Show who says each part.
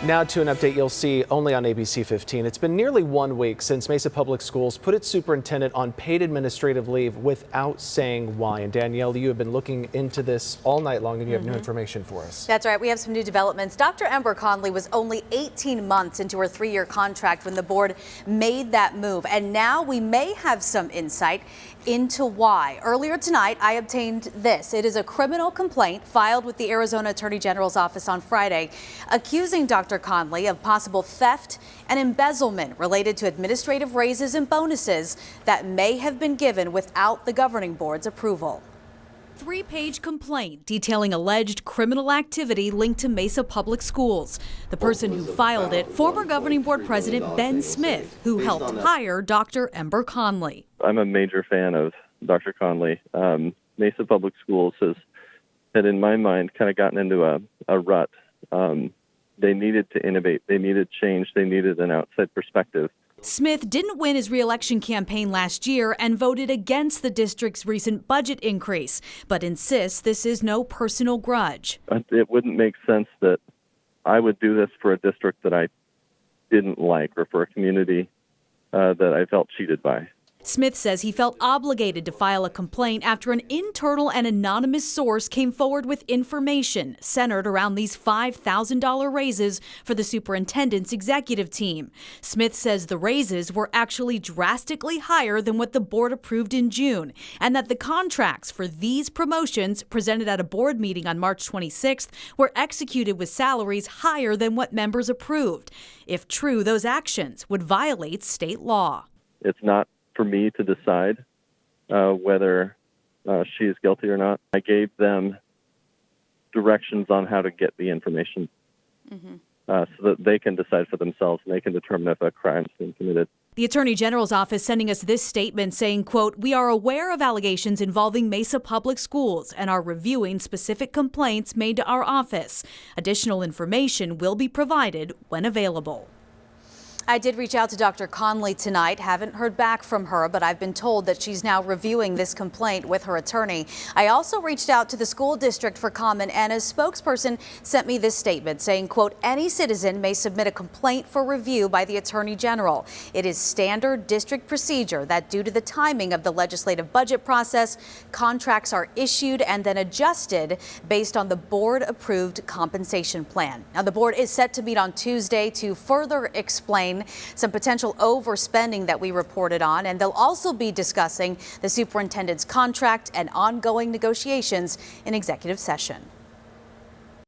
Speaker 1: Now to an update you'll see only on ABC 15. It's been nearly 1 week since Mesa Public Schools put its superintendent on paid administrative leave without saying why. And Danielle, you have been looking into this all night long and you have new information for us.
Speaker 2: That's right. We have some new developments. Dr. Conley was only 18 months into her 3-year contract when the board made that move. And now we may have some insight into why. Earlier tonight, I obtained this. It is a criminal complaint filed with the Arizona Attorney General's office on Friday, accusing Dr. Conley of possible theft and embezzlement related to administrative raises and bonuses that may have been given without the governing board's approval.
Speaker 3: 3-page complaint detailing alleged criminal activity linked to Mesa Public Schools. The person who filed it, former governing board president Ben Smith, who helped hire Dr. Conley.
Speaker 4: I'm a major fan of Dr. Conley. Mesa Public Schools had, in my mind, kind of gotten into a rut. They needed to innovate. They needed change. They needed an outside perspective.
Speaker 3: Smith didn't win his re-election campaign last year and voted against the district's recent budget increase, but insists this is no personal grudge.
Speaker 4: It wouldn't make sense that I would do this for a district that I didn't like or for a community that I felt cheated by.
Speaker 3: Smith says he felt obligated to file a complaint after an internal and anonymous source came forward with information centered around these $5,000 raises for the superintendent's executive team. Smith says the raises were actually drastically higher than what the board approved in June, and that the contracts for these promotions presented at a board meeting on March 26th were executed with salaries higher than what members approved. If true, those actions would violate state law.
Speaker 4: It's not for me to decide whether she is guilty or not. I gave them directions on how to get the information so that they can decide for themselves and they can determine if a crime's been committed.
Speaker 3: The Attorney General's office sending us this statement saying, quote, "We are aware of allegations involving Mesa Public Schools and are reviewing specific complaints made to our office. Additional information will be provided when available." I did reach out to Dr. Conley tonight. Haven't heard back from her, but I've been told that she's now reviewing this complaint with her attorney. I also reached out to the school district for comment, and a spokesperson sent me this statement saying, quote, "Any citizen may submit a complaint for review by the Attorney General. It is standard district procedure that due to the timing of the legislative budget process, contracts are issued and then adjusted based on the board-approved compensation plan." Now, the board is set to meet on Tuesday to further explain some potential overspending that we reported on, and they'll also be discussing the superintendent's contract and ongoing negotiations in executive session.